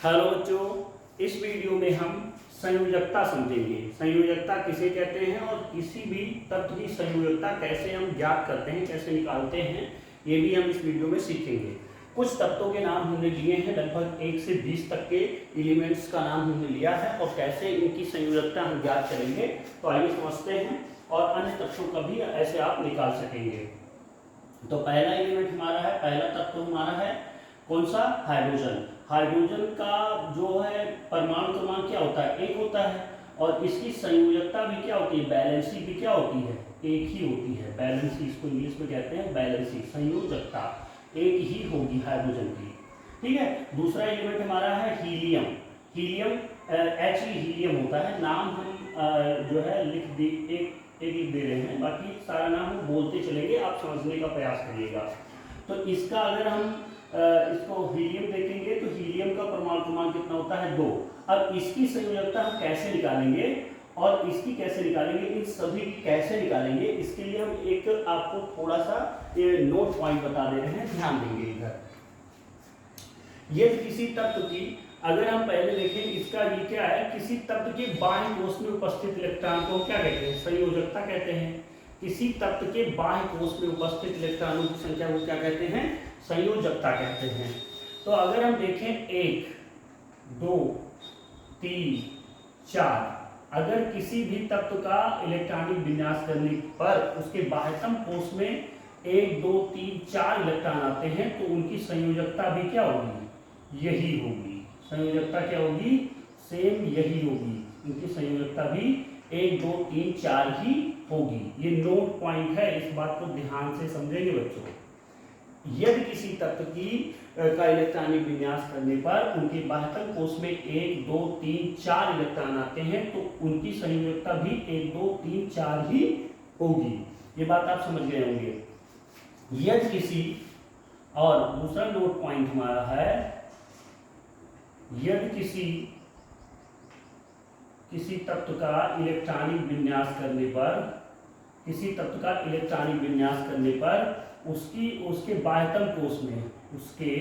Hello बच्चों, इस video में हम संयोजकता समझेंगे। संयोजकता किसे कहते हैं और किसी भी तत्व की संयोजकता कैसे हम ज्ञात करते हैं, कैसे निकालते हैं, ये भी हम इस वीडियो में सीखेंगे। कुछ तत्वों के नाम हमने लिए हैं, लगभग 1 से 20 तक के एलिमेंट्स का नाम हमने लिया है और कैसे इनकी संयोजकता हम ज्ञात करेंगे। तो आइए समझते हैं और अन्य तत्वों का भी ऐसे आप निकाल सकेंगे। तो पहला एलिमेंट हमारा है, पहला तत्व हमारा है कौन सा? हाइड्रोजन। हाइड्रोजन का जो है परमाणु क्रमांक क्या होता है? 1 होता है और इसकी संयोजकता भी क्या होती है? बैलेंसी भी क्या होती है? 1 ही होती है। बैलेंसी इसको इंग्लिश में कहते हैं बैलेंसी, संयोजकता 1 ही होगी हाइड्रोजन की। ठीक है। दूसरा एलिमेंट हमारा है हीलियम। हीलियम हीलियम होता है। नाम हम जो है एक लिख दे रहे हैं, बाकी सारा नाम हम बोलते चलेंगे, आप समझने का प्रयास करिएगा। तो इसका अगर हम इसको हीलियम देखेंगे तो हीलियम का परमाणु क्रमांक कितना होता है? 2। अब इसकी संयोजकता हम कैसे निकालेंगे और इसकी कैसे निकालेंगे, इन सभी की कैसे निकालेंगे, इसके लिए हम एक आपको थोड़ा सा नोट पॉइंट बता दे रहे हैं, ध्यान देंगे इधर। ये किसी तत्व की, अगर हम पहले देखें इसका ये क्या है, किसी तत्व के बाह्य कोश में उपस्थित इलेक्ट्रॉन को क्या कहते हैं? संयोजकता कहते हैं। किसी तत्व के बाह्य कोश में उपस्थित इलेक्ट्रॉनों की संख्या को क्या कहते हैं? संयोजकता कहते हैं। तो अगर हम देखें 1, 2, 3, 4, अगर किसी भी तत्व का इलेक्ट्रॉनिक विन्यास करने पर उसके बाह्यतम कोश में 1, 2, 3, 4 इलेक्ट्रॉन आते हैं तो उनकी संयोजकता भी क्या होगी? यही होगी। संयोजकता क्या होगी? सेम यही होगी। उनकी संयोजकता भी 1, 2, 3, 4 ही होगी। ये नोट पॉइंट है, इस बात को ध्यान से समझेंगे बच्चों। यदि किसी तत्व की का इलेक्ट्रॉनिक विन्यास करने पर उनके बाह्यतम कोश में 1, 2, 3, 4 इलेक्ट्रॉन आते हैं तो उनकी संयोजकता भी 1, 2, 3, 4 ही होगी। ये बात आप समझ गए होंगे। यदि किसी, और दूसरा नोट पॉइंट हमारा है, यदि किसी तत्व का इलेक्ट्रॉनिक विन्यास करने पर, किसी तत्व का इलेक्ट्रॉनिक विन्यास करने पर उसके बाह्यतम कोश में, उसके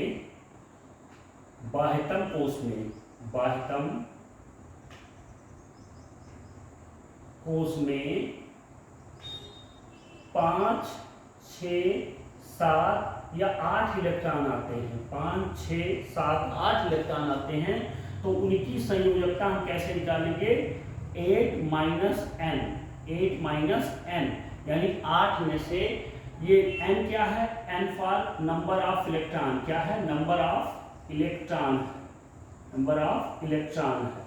बाह्यतम कोश में 5, 6, 7 या 8 इलेक्ट्रॉन आते हैं। 5, 6, 7, 8 इलेक्ट्रॉन आते हैं तो उनकी संयोजकता हम कैसे निकालेंगे? 8 माइनस n, यानी 8 में से ये n क्या है? n for number of electron. क्या है? नंबर ऑफ इलेक्ट्रॉन है।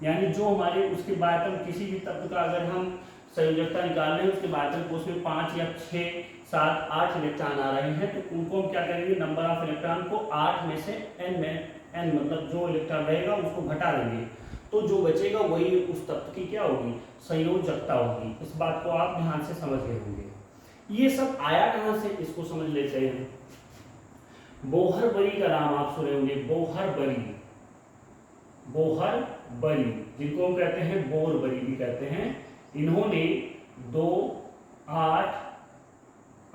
यानी जो हमारे उसके बाह्यतम किसी भी तत्व का अगर हम संयोजकता निकाल रहे हैं, उसके बाह्यतम कोश में 5 या 6, 7, 8 इलेक्ट्रॉन आ रहे हैं तो उनको हम क्या करेंगे? नंबर ऑफ इलेक्ट्रॉन को 8 में से n मतलब जो इलेक्ट्रॉन रहेगा उसको घटा देंगे, तो जो बचेगा वही उस तत्व की क्या होगी? संयोजकता होगी। इस बात को आप ध्यान से समझ गए होंगे। ये सब आया कहां से, इसको समझ लेते हैं। बोहर-बरी का नाम आप सुने होंगे। बोहर-बरी, जिनको हम कहते हैं बोर-बरी भी कहते हैं। इन्होंने 2, 8,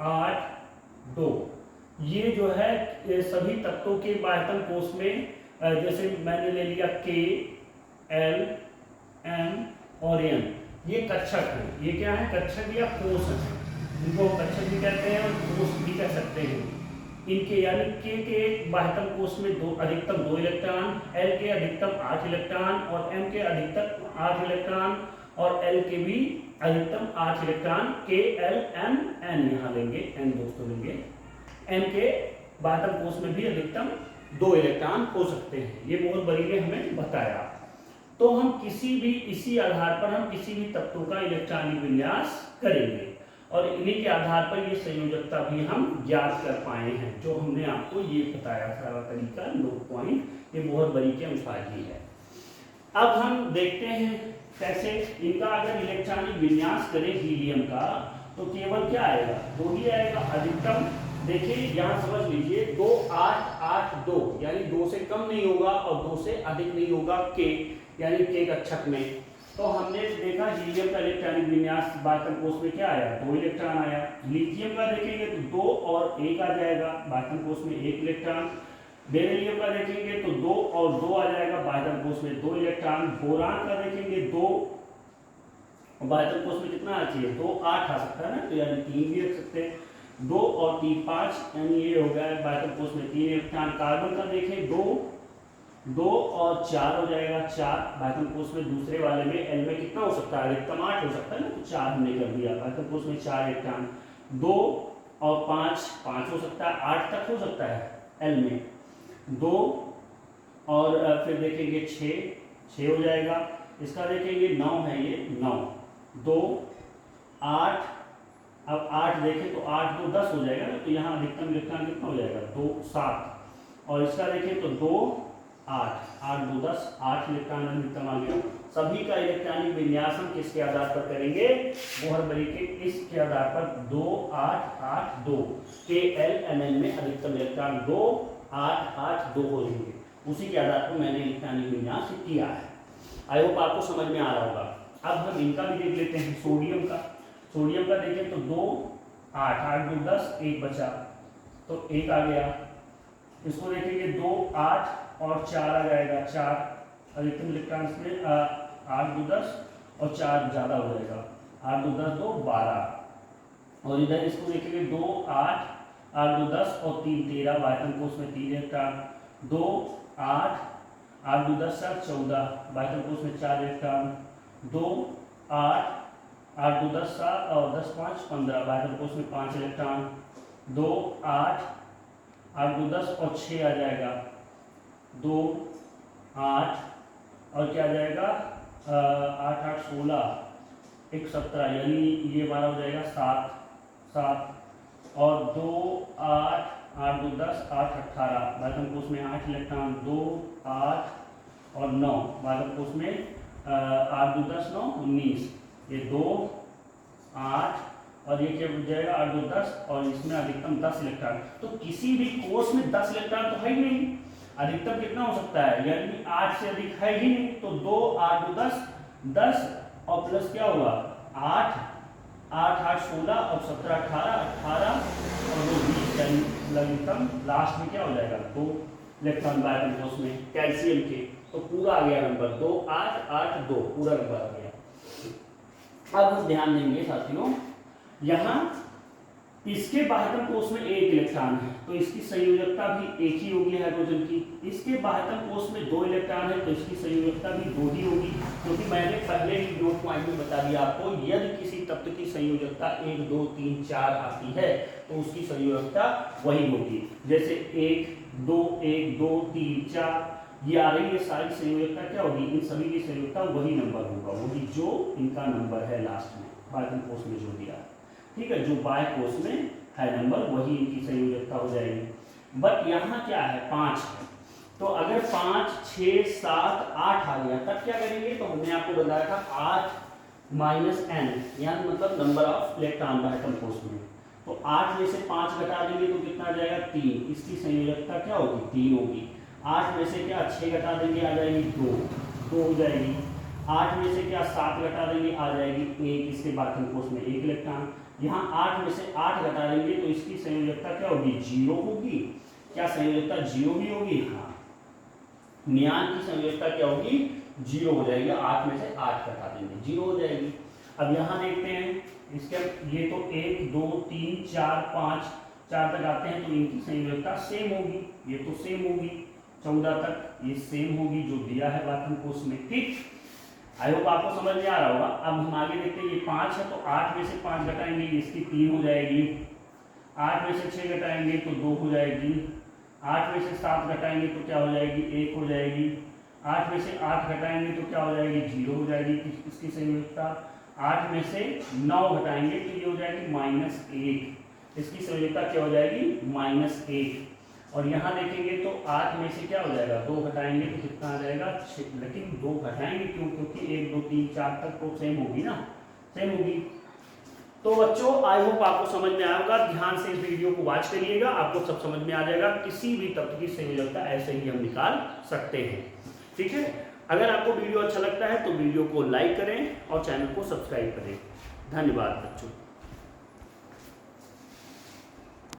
8, 2 ये जो है ये सभी तत्वों के बाह्यतम कोश में, जैसे मैंने ले लिया K, L, M और N, ये कक्षक है। ये क्या है? कक्षक या कोश है, इनको कक्षक भी कहते हैं और कोश भी कह सकते हैं। इनके यानी K के बाह्यतम कोश में अधिकतम 2 इलेक्ट्रॉन, L के अधिकतम 8 इलेक्ट्रॉन और M के अधिकतम 8 इलेक्ट्रॉन और L के भी अधिकतम 8 electron. K, L, M, N यहाँ लेंगे, N दोस्तों लेंगे। M के बाह्यतम कोश में भी अधिकतम 2 इलेक्ट्रॉन हो सकते हैं। ये बहुत बड़ी ने हमें बताया। तो हम किसी भी इसी आधार पर हम किसी भी तत्वों का इलेक्ट्रॉनिक विन्यास करेंगे और इन्हीं के आधार पर ये संयोजकता भी हम ज्ञात कर पाए हैं, जो हमने आपको ये बताया सारा तरीका, नोट पॉइंट, ये बहुत बड़ी के अनुसार ही है। अब हम देखते हैं कैसे इनका अगर इलेक्ट्रॉनिक विन्यास करें हीलियम का तो केवल क्या आएगा? 2 ही आएगा अधिकतम। देखिए यहाँ समझ लीजिए 2, 8, 8, 2 यानी 2 से कम नहीं होगा और 2 से अधिक नहीं होगा K, यानी K कक्षक में। तो हमने देखा हीलियम का इलेक्ट्रॉनिक विन्यास बाह्यतम कोश में क्या आया? 2 इलेक्ट्रॉन आया। लिथियम का देखेंगे तो 2 और 1 आ जाएगा, बाह्यतम कोश में 1 इलेक्ट्रॉन। बेरिलियम का देखेंगे तो 2 और 2 आ जाएगा, बाह्यतम कोष में 2 इलेक्ट्रॉन। बोरान का देखेंगे 2, बाह्यतम कोष में कितना आना चाहिए, 2 8 आ सकता है ना, तो यानी 3 भी रख सकते हैं। 2 और 3 5, यानी ये हो गया बाह्यतम कोष में 3 इलेक्ट्रॉन। कार्बन का देखें 2 और 4 हो जाएगा, 4 बाह्यतम कोष में। दूसरे वाले में एल में कितना हो सकता है, अधिकतम 8 हो सकता है ना, तो 4 हमने कर दिया। बाह्यतम कोष में 4 इलेक्ट्रॉन। 2 और 5 5 हो सकता है, 8 तक हो सकता है एल में। 2 और फिर देखेंगे 6 हो जाएगा। इसका देखेंगे 9 है, ये 9 2 8। अब 8 देखें तो 8 2 10 हो जाएगा, तो यहाँ अधिकतम इलेक्ट्रॉन कितना हो जाएगा, 2 7। और इसका देखें तो 2 8 8 2 10, 8 इलेक्ट्रॉन अधिकतम आ गया। सभी का इलेक्ट्रॉनिक विन्यास हम किसके आधार पर करेंगे, बोहर-बरी के इसके आधार पर 2 8 8 2 के एल एन एन में अधिकतम इलेक्ट्रॉन 2 8 8 2 हो जाएंगे। उसी के आधार पर मैंने इलेक्ट्रॉनिक विन्यास किया है। आई होप आपको समझ में आ रहा होगा। अब हम इनका भी देख लेते हैं, सोडियम का देखें तो 2 8 8 2 10, 1 बचा तो 1 आ गया। इसको देखेंगे 2 8 और 4 आ जाएगा, 4 अधिकतम इलेक्ट्रॉन में 8 2 10 और 4 ज़्यादा हो जाएगा, 8 2 10 2 12। और इधर इसको देखेंगे 2 8 8 2 10 और 3 13, बाह्यतम कोष में 3 इलेक्ट्रॉन। 2 8 8 2 10 14, बाह्यतम कोष में 4 इलेक्ट्रॉन। 2 8 8 2 10 7 और 10 5 15, बाह्यतम कोष में 5 इलेक्ट्रॉन। 2 8 8 2 10 और 6 आ जाएगा, 2 8 और क्या आ जाएगा 8 8 16 1 17, यानी ये हमारा हो जाएगा 7 और 2 8 8 2 10 8 18, बाह्यतम कोष में 8 इलेक्ट्रॉन। 2 8 और 9, बाह्यतम कोष में 8 2 10 9 19, ये 2 8 और ये क्या बच जाएगा 8 2 10 और इसमें अधिकतम 10 इलेक्ट्रॉन। तो किसी भी कोष में 10 इलेक्ट्रॉन तो है ही नहीं, अधिकतम कितना हो सकता है, यानी 8 से अधिक है ही नहीं। तो 2 8 2 10 10 और प्लस क्या होगा 8 8 8 16 और 17 18 और 2 20, यानी अधिकतम लास्ट में क्या हो जाएगा 2 इलेक्ट्रॉन बाह्यतम कोष में कैल्शियम के। तो पूरा आ गया नंबर 2 8 8 2, पूरा नंबर आ गया। अब हम ध्यान देंगे साथियों, यहाँ इसके बाह्यतम कोष में 1 इलेक्ट्रॉन है, तो इसकी संयोजकता भी 1 ही होगी हाइड्रोजन की। इसके बाह्यतम कोष में 2 इलेक्ट्रॉन है, तो इसकी संयोजकता भी 2 ही होगी, क्योंकि मैंने पहले ही नोट पॉइंट में बता दिया आपको, यदि किसी तत्व की संयोजकता 1 2 3 4 आती है तो उसकी संयोजकता वही होगी। जैसे 1 2 1 2 3 4 ये आ रही है, सारी संयोजकता क्या होगी, इन सभी की संयोजकता वही नंबर होगा, वही जो इनका नंबर है लास्ट में बाह्यतम कोष में जो दिया है, ठीक है, जो बाह्य कोष में है नंबर वही इनकी संयोजकता हो जाएगी। बट यहाँ क्या है 5 है, तो अगर 5 6 7 8 आ गया तब क्या करेंगे, तो हमने आपको बताया था 8 माइनस n, यानी मतलब नंबर ऑफ इलेक्ट्रॉन बाह्यतम कोष में। तो 8 में से 5 घटा देंगे तो कितना आ जाएगा 3, इसकी संयोजकता क्या होगी 3 होगी। 8 में से क्या 6 घटा देंगे आ जाएगी 2 हो जाएगी। 8 में से क्या 7 घटा देंगे आ जाएगी 1, इसके बाह्यतम कोष में 1 इलेक्ट्रॉन। यहाँ 8 में से 8 घटा देंगे तो इसकी संयोजकता क्या होगी 0 होगी। क्या संयोजकता 0 भी होगी, हाँ, नियान की संयोजकता क्या होगी 0 हो जाएगी। 8 में से 8 घटा देंगे 0 हो जाएगी। अब यहाँ देखते हैं इसके, ये तो 1 2 3 4 5 4 तक आते हैं, तो इनकी संयोजकता सेम होगी, ये तो सेम होगी 14 तक ये सेम होगी जो दिया है बाह्यतम कोष में, ठीक। आई होप आपको समझ में आ रहा होगा। अब हम आगे देखते हैं, ये 5 है तो 8 में से 5 घटाएंगे इसकी 3 हो जाएगी। 8 में से 6 घटाएंगे तो 2 हो जाएगी। 8 में से 7 घटाएंगे तो क्या हो जाएगी 1 हो जाएगी। 8 में से 8 घटाएंगे तो क्या हो जाएगी 0 हो जाएगी इसकी संयोजकता। 8 में से 9 घटाएंगे तो ये हो जाएगी -1, इसकी संयोजकता क्या हो जाएगी -1। और यहाँ देखेंगे तो 8 में से क्या हो जाएगा 2 घटाएंगे तो कितना आ जाएगा 6, लेकिन 2 घटाएंगे क्यों, क्योंकि 1 2 3 4 तक तो सेम होगी ना, सेम होगी। तो बच्चों आई होप आपको समझ में आया होगा, ध्यान से इस वीडियो को वॉच करिएगा, आपको सब समझ में आ जाएगा। किसी भी तत्व की संयोजकता ऐसे ही हम निकाल सकते हैं, ठीक है। अगर आपको वीडियो अच्छा लगता है तो वीडियो को लाइक करें और चैनल को सब्सक्राइब करें। धन्यवाद बच्चों।